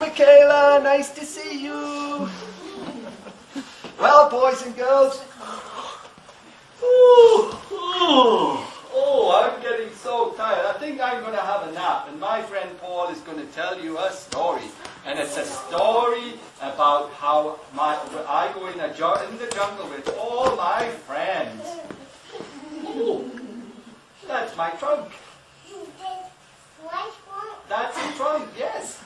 Michaela, nice to see you. Well, boys and girls. I'm getting so tired. I think I'm going to have a nap. And my friend Paul is going to tell you a story. And it's a story about how I go in the jungle with all my friends. Ooh, that's my trunk. That's the trunk, yes.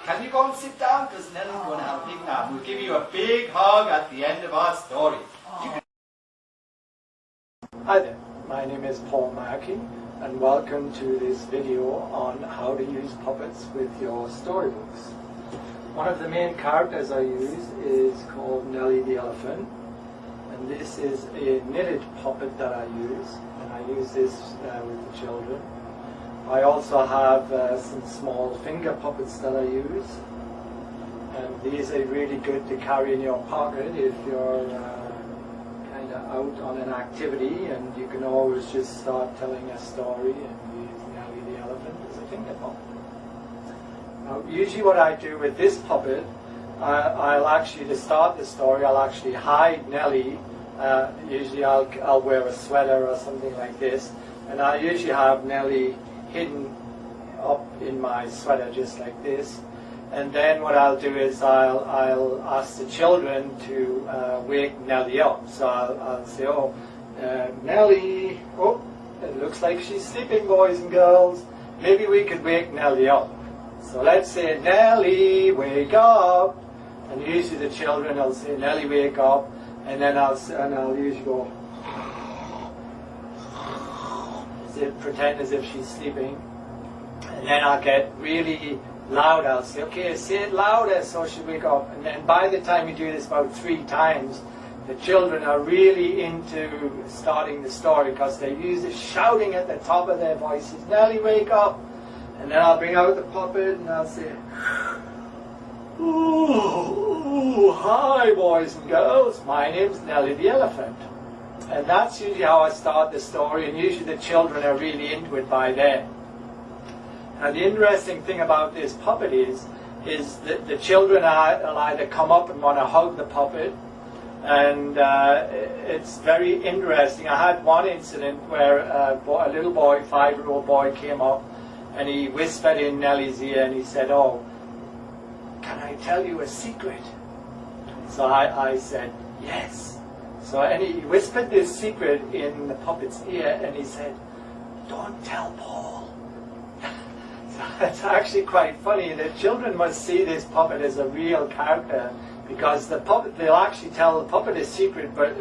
Can you go and sit down? Because Nellie's going to have a big nap. We'll give you a big hug at the end of our story. Hi there, my name is Paul Mackey, and welcome to this video on how to use puppets with your storybooks. One of the main characters I use is called Nellie the elephant, and this is a knitted puppet that I use, and I use this with the children. I also have some small finger puppets that I use, and these are really good to carry in your pocket if you're kind of out on an activity, and you can always just start telling a story and use Nellie the elephant as a finger puppet. Now, usually what I do with this puppet, I'll actually, to start the story, I'll actually hide Nellie. Usually I'll wear a sweater or something like this, and I usually have Nellie hidden up in my sweater just like this, and then what I'll do is I'll ask the children to wake Nellie up. So I'll say, Nellie, it looks like she's sleeping, boys and girls, maybe we could wake Nellie up. So let's say, Nellie, wake up, and usually the children will say, Nellie, wake up, and then I'll usually go, pretend as if she's sleeping, and then I'll get really loud. I'll say, okay, say it louder so she'll wake up. And then by the time you do this about 3 times, the children are really into starting the story because they're usually shouting at the top of their voices, Nellie, wake up. And then I'll bring out the puppet and I'll say, hi boys and girls, my name's Nellie the elephant. And that's usually how I start the story, and usually the children are really into it by then. And the interesting thing about this puppet is that the children will either come up and want to hug the puppet, and it's very interesting. I had one incident where a little boy, 5-year-old boy, came up and he whispered in Nellie's ear and he said, can I tell you a secret? So I said, yes. So and he whispered this secret in the puppet's ear, and he said, don't tell Paul. So it's actually quite funny. The children must see this puppet as a real character, because the puppet, they'll actually tell the puppet a secret, but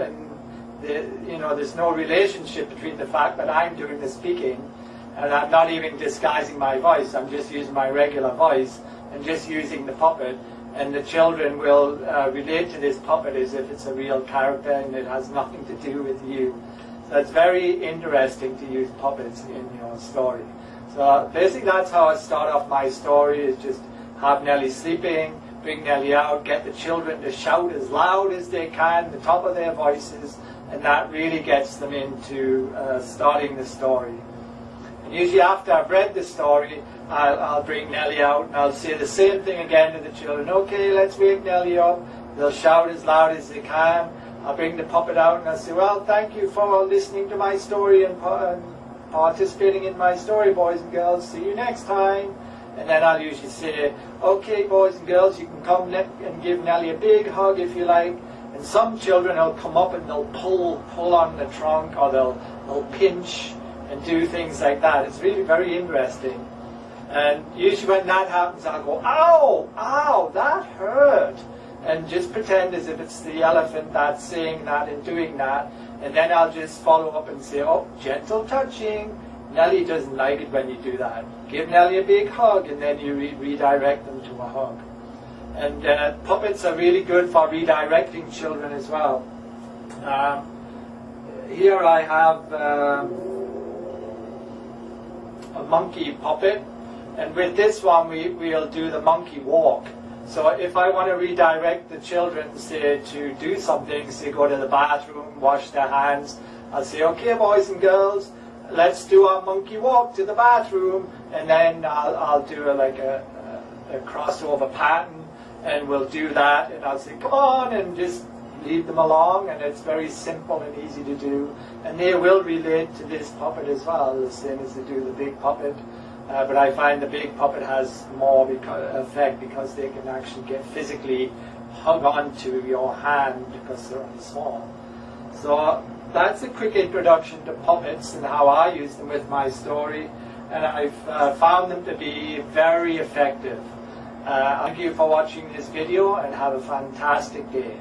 there's no relationship between the fact that I'm doing the speaking, and I'm not even disguising my voice. I'm just using my regular voice and just using the puppet. And the children will relate to this puppet as if it's a real character and it has nothing to do with you. So it's very interesting to use puppets in your story. So basically that's how I start off my story, is just have Nellie sleeping, bring Nellie out, get the children to shout as loud as they can, the top of their voices, and that really gets them into starting the story. And usually after I've read the story, I'll bring Nellie out and I'll say the same thing again to the children. Okay, let's wake Nellie up. They'll shout as loud as they can. I'll bring the puppet out and I'll say, well, thank you for listening to my story and participating in my story, boys and girls. See you next time. And then I'll usually say, okay, boys and girls, you can come and give Nellie a big hug if you like. And some children will come up and they'll pull on the trunk, or they'll pinch and do things like that. It's really very interesting. And usually when that happens, I'll go, ow, that hurt. And just pretend as if it's the elephant that's saying that and doing that. And then I'll just follow up and say, gentle touching. Nellie doesn't like it when you do that. Give Nellie a big hug, and then you redirect them to a hug. And puppets are really good for redirecting children as well. Here I have a monkey puppet. And with this one, we'll do the monkey walk. So if I want to redirect the children, say, to do something, say go to the bathroom, wash their hands, I'll say, okay, boys and girls, let's do our monkey walk to the bathroom, and then I'll do like a a crossover pattern, and will do that, and I'll say, come on, and just lead them along, and it's very simple and easy to do. And they will relate to this puppet as well, the same as they do the big puppet. But I find the big puppet has more effect because they can actually get physically hug onto your hand because they're only small. So that's a quick introduction to puppets and how I use them with my story, and I've found them to be very effective. Thank you for watching this video, and have a fantastic day.